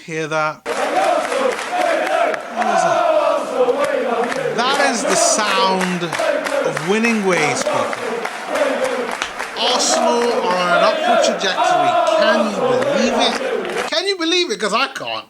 hear that? What is that? That is the sound of winning ways, people. Arsenal are on an upward trajectory. Can you believe it? Can you believe it? Because I can't.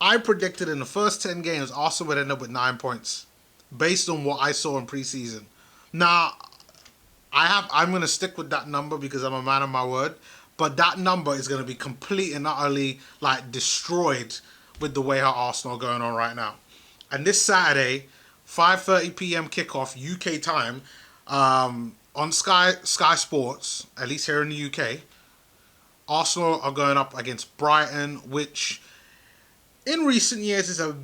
I predicted in the first 10 games, Arsenal would end up with 9 points. Based on what I saw in preseason. Now, I'm going to stick with that number because I'm a man of my word. But that number is going to be complete and utterly destroyed with the way how Arsenal are going on right now. And this Saturday, 5:30 p.m. kickoff UK time, on Sky Sports, at least here in the UK, Arsenal are going up against Brighton, which in recent years is a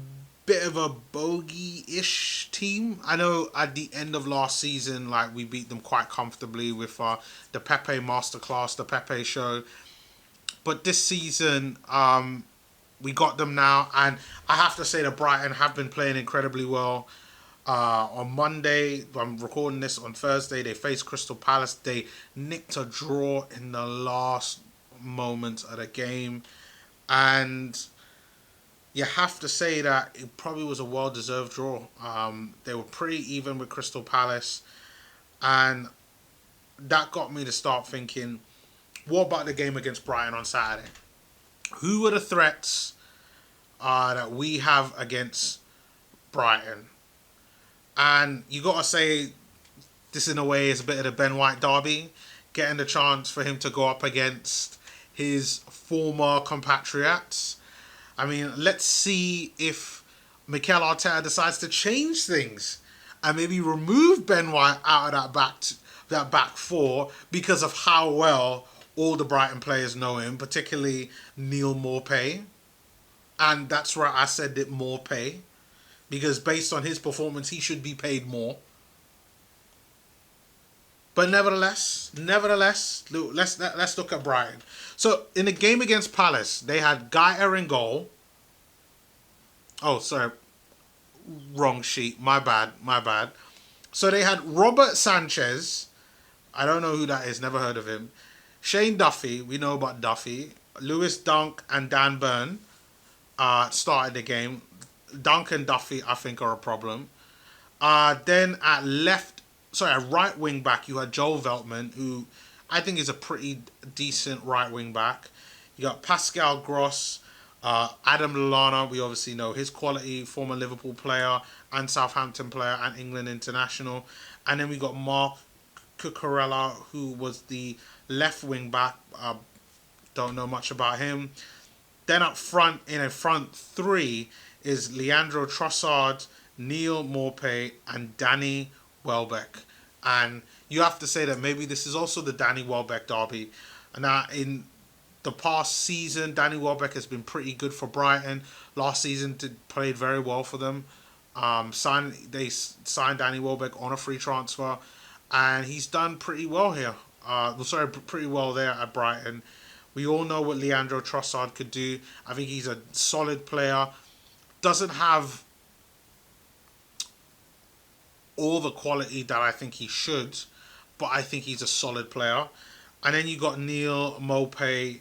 bit of a bogey-ish team. I know at the end of last season, we beat them quite comfortably with the Pepe Masterclass, the Pepe Show. But this season, we got them now, and I have to say that Brighton have been playing incredibly well. On Monday, I'm recording this on Thursday, they faced Crystal Palace. They nicked a draw in the last moments of the game, and you have to say that it probably was a well-deserved draw. They were pretty even with Crystal Palace, and that got me to start thinking, what about the game against Brighton on Saturday? Who are the threats that we have against Brighton? And you got to say, this in a way is a bit of the Ben White derby, getting the chance for him to go up against his former compatriots. I mean, let's see if Mikel Arteta decides to change things and maybe remove Ben White out of that back four because of how well all the Brighton players know him, particularly Neil Maupay. And that's where I said it, Maupay, because based on his performance, he should be paid more. But nevertheless, let's look at Brighton. So in the game against Palace, they had Gaia in goal. Oh, sorry, wrong sheet. My bad. So they had Robert Sanchez. I don't know who that is. Never heard of him. Shane Duffy. We know about Duffy. Lewis Dunk and Dan Burn started the game. Dunk and Duffy, I think, are a problem. Then at right wing back, you had Joel Veltman, who I think is a pretty decent right wing back. You got Pascal Gross, Adam Lallana. We obviously know his quality, former Liverpool player and Southampton player and England international. And then we got Mark Cucurella, who was the left wing back. Don't know much about him. Then up front, in a front three, is Leandro Trossard, Neil Maupay, and Danny Welbeck. And you have to say that maybe this is also the Danny Welbeck derby. Now, in the past season, Danny Welbeck has been pretty good for Brighton. Last season, played very well for them. They signed Danny Welbeck on a free transfer, and he's done pretty well here. Pretty well there at Brighton. We all know what Leandro Trossard could do. I think he's a solid player. Doesn't have all the quality that I think he should, but I think he's a solid player. And then you got Neil Maupay,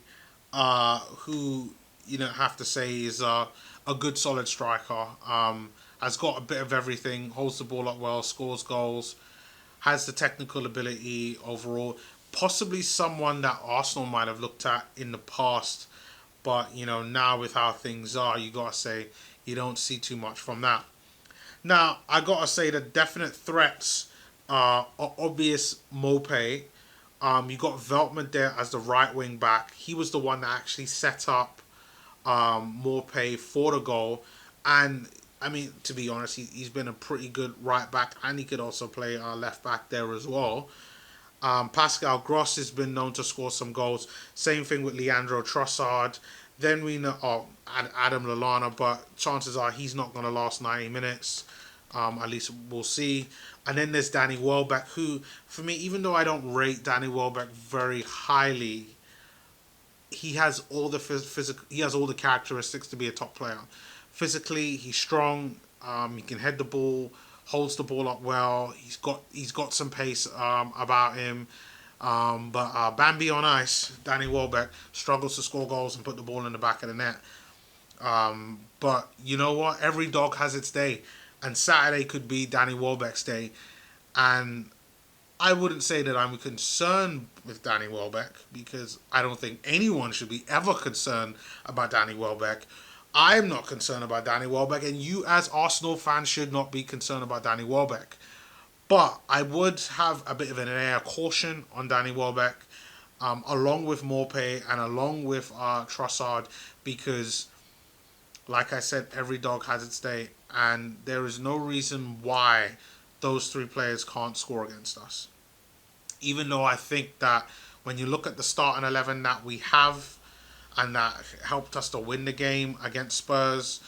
who have to say is a good solid striker. Has got a bit of everything, holds the ball up well, scores goals, has the technical ability overall. Possibly someone that Arsenal might have looked at in the past, but now with how things are, you gotta say you don't see too much from that. Now I gotta say the definite threats are obvious. Maupay. You got Veltman there as the right wing back. He was the one that actually set up Maupay for the goal, and I mean, to be honest, he's been a pretty good right back, and he could also play left back there as well. Pascal Gross has been known to score some goals. Same thing with Leandro Trossard. Then we know Adam Lallana, but chances are he's not going to last 90 minutes. At least we'll see. And then there's Danny Welbeck, who, for me, even though I don't rate Danny Welbeck very highly, he has all the he has all the characteristics to be a top player. Physically, he's strong. He can head the ball, holds the ball up well. He's got some pace about him. But Bambi on ice, Danny Welbeck, struggles to score goals and put the ball in the back of the net. But you know what? Every dog has its day. And Saturday could be Danny Welbeck's day. And I wouldn't say that I'm concerned with Danny Welbeck, because I don't think anyone should be ever concerned about Danny Welbeck. I'm not concerned about Danny Welbeck, and you as Arsenal fans should not be concerned about Danny Welbeck. But I would have a bit of an air of caution on Danny Welbeck, along with Morpay and along with Trossard, because, like I said, every dog has its day, and there is no reason why those three players can't score against us. Even though I think that when you look at the starting 11 that we have, and that helped us to win the game against Spurs,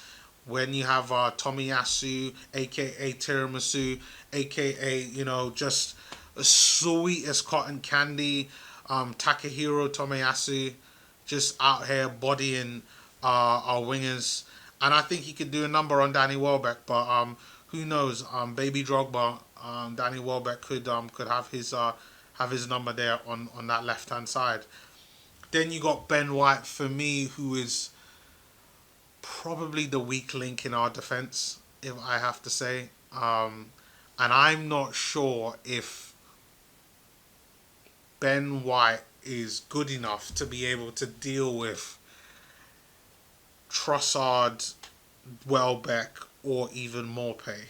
when you have Tomiyasu, aka Tiramisu, aka, just as sweet as cotton candy, Takahiro Tomiyasu, just out here bodying our wingers. And I think he could do a number on Danny Welbeck, but who knows? Baby Drogba, Danny Welbeck could have his number there on that left hand side. Then you got Ben White, for me, who is probably the weak link in our defense, if I have to say. And I'm not sure if Ben White is good enough to be able to deal with Trossard, Welbeck, or even Morpay.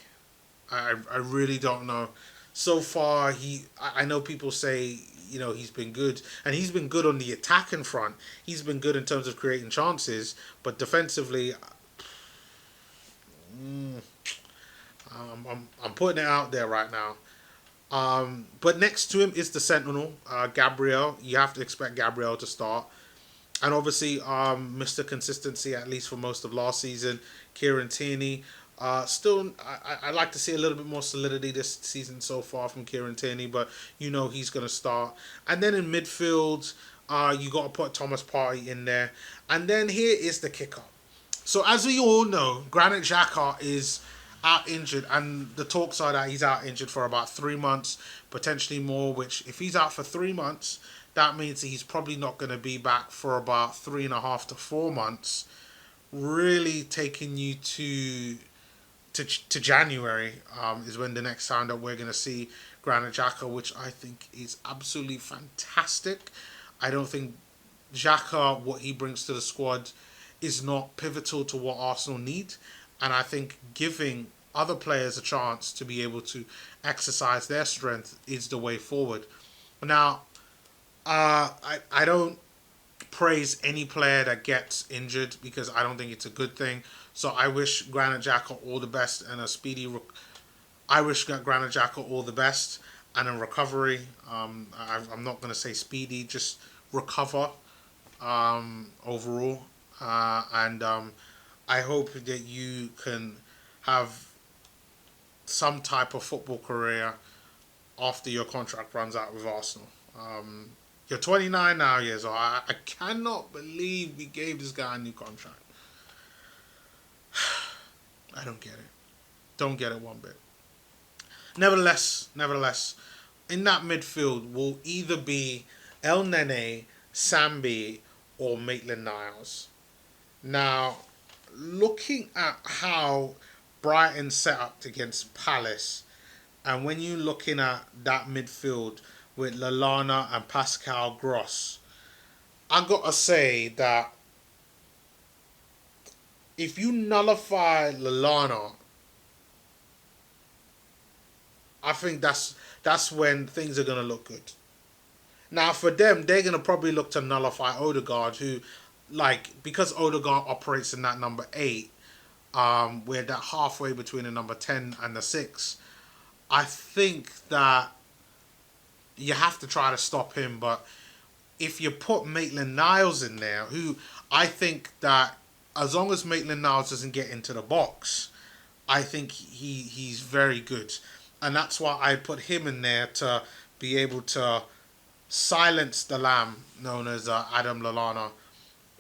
I really don't know. So far, I know people say, he's been good, and he's been good on the attacking front. He's been good in terms of creating chances, but defensively, I'm putting it out there right now. But next to him is the Sentinel, Gabriel. You have to expect Gabriel to start. And obviously, Mr. Consistency, at least for most of last season, Kieran Tierney. Still, I like to see a little bit more solidity this season so far from Kieran Tierney, but he's going to start. And then in midfield, you got to put Thomas Partey in there. And then here is the kicker. So as we all know, Granit Xhaka is out injured, and the talks are that he's out injured for about 3 months, potentially more, which if he's out for 3 months, that means he's probably not going to be back for about 3.5 to 4 months, really taking you to January is when the next time that we're going to see Granit Xhaka, which I think is absolutely fantastic. I don't think Xhaka, what he brings to the squad, is not pivotal to what Arsenal need, and I think giving other players a chance to be able to exercise their strength is the way forward. Now, I don't praise any player that gets injured, because I don't think it's a good thing. So I wish Granit Xhaka all the best and a speedy. I wish Granit Xhaka all the best and a recovery. I'm not going to say speedy, just recover overall. And I hope that you can have some type of football career after your contract runs out with Arsenal. You're 29 now years old. I cannot believe we gave this guy a new contract. I don't get it. Don't get it one bit. Nevertheless, in that midfield will either be El Nene, Sambi, or Maitland-Niles. Now, looking at how Brighton set up against Palace, and when you're looking at that midfield with Lallana and Pascal Gross, I gotta say that if you nullify Lallana, I think that's when things are gonna look good. Now for them, they're gonna probably look to nullify Odegaard, who, because Odegaard operates in that number 8, we're that halfway between the number 10 and the 6. I think that you have to try to stop him, but if you put Maitland-Niles in there, who I think that as long as Maitland-Niles doesn't get into the box, I think he's very good. And that's why I put him in there, to be able to silence the lamb known as Adam Lallana,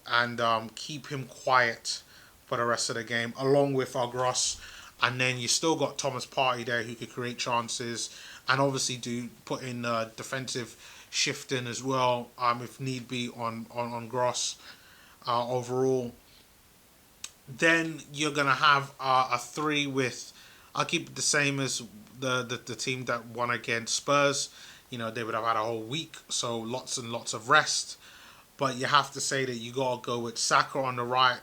and keep him quiet for the rest of the game, along with our Gross And then you still got Thomas Partey there who could create chances and obviously do put in defensive shifting as well, if need be, on Gross overall. Then you're going to have a three with, I'll keep it the same as the team that won against Spurs. You know, they would have had a whole week, so lots and lots of rest. But you have to say that you got to go with Saka on the right,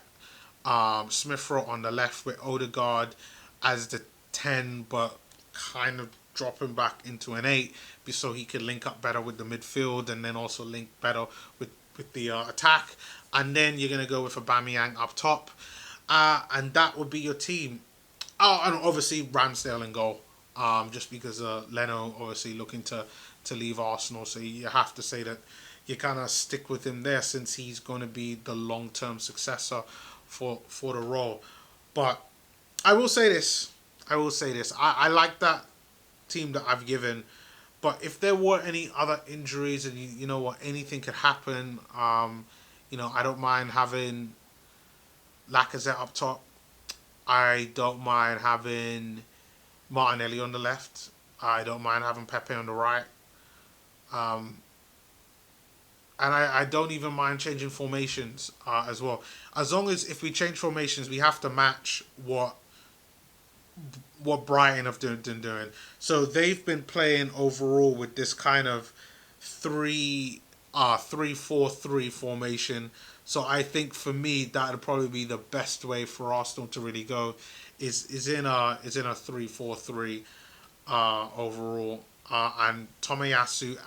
Smith Rowe on the left with Odegaard as the 10, but kind of dropping back into an 8 so he could link up better with the midfield and then also link better with the attack. And then you're going to go with Aubameyang up top. And that would be your team. Oh, and obviously Ramsdale in goal. Just because Leno obviously looking to leave Arsenal. So you have to say that you kind of stick with him there since he's going to be the long-term successor for the role. But I will say this. I like that team that I've given. But if there were any other injuries and you know what, anything could happen, you know, I don't mind having Lacazette up top. I don't mind having Martinelli on the left. I don't mind having Pepe on the right. And I don't even mind changing formations as well. As long as if we change formations, we have to match what Brighton have been doing. So they've been playing overall with this kind of 3-4-3 formation. So I think for me that would probably be the best way for Arsenal to really go is in a 3-4-3 overall, and Tomiyasu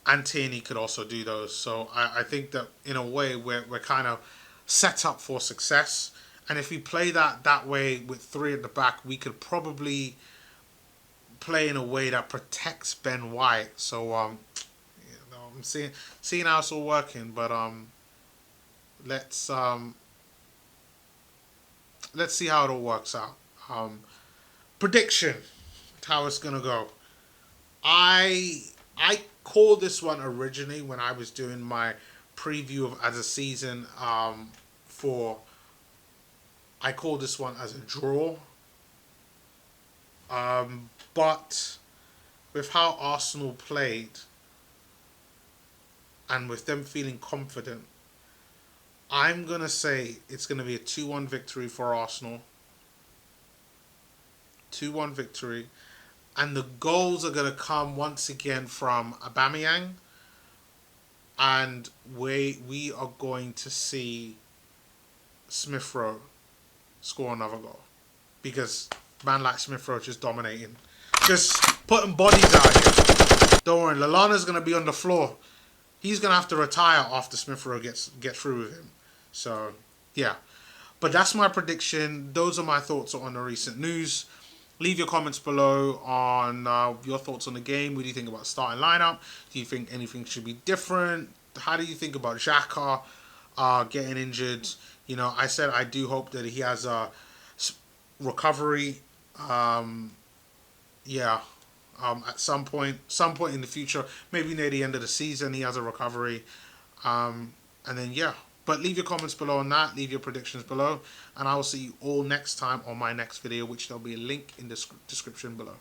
and Tierney could also do those. So I think that in a way we're kind of set up for success. And if we play that way with 3 at the back, we could probably play in a way that protects Ben White. So you know, I'm seeing how it's all working, but let's see how it all works out. Prediction, how it's gonna go. I called this one originally when I was doing my preview of as a season I called this one as a draw. But with how Arsenal played and with them feeling confident, I'm going to say it's going to be a 2-1 victory for Arsenal. 2-1 victory. And the goals are going to come once again from Aubameyang. And we are going to see Smith Rowe score another goal. Because man like Smith Rowe just dominating. Just putting bodies out here. Don't worry, Lallana's going to be on the floor. He's going to have to retire after Smith Rowe gets through with him. So, yeah. But that's my prediction. Those are my thoughts on the recent news. Leave your comments below on your thoughts on the game. What do you think about starting lineup? Do you think anything should be different? How do you think about Xhaka getting injured? You know, I said I do hope that he has a recovery. At some point in the future, maybe near the end of the season, he has a recovery. And then, yeah. But leave your comments below on that. Leave your predictions below. And I will see you all next time on my next video, which there'll be a link in the description below.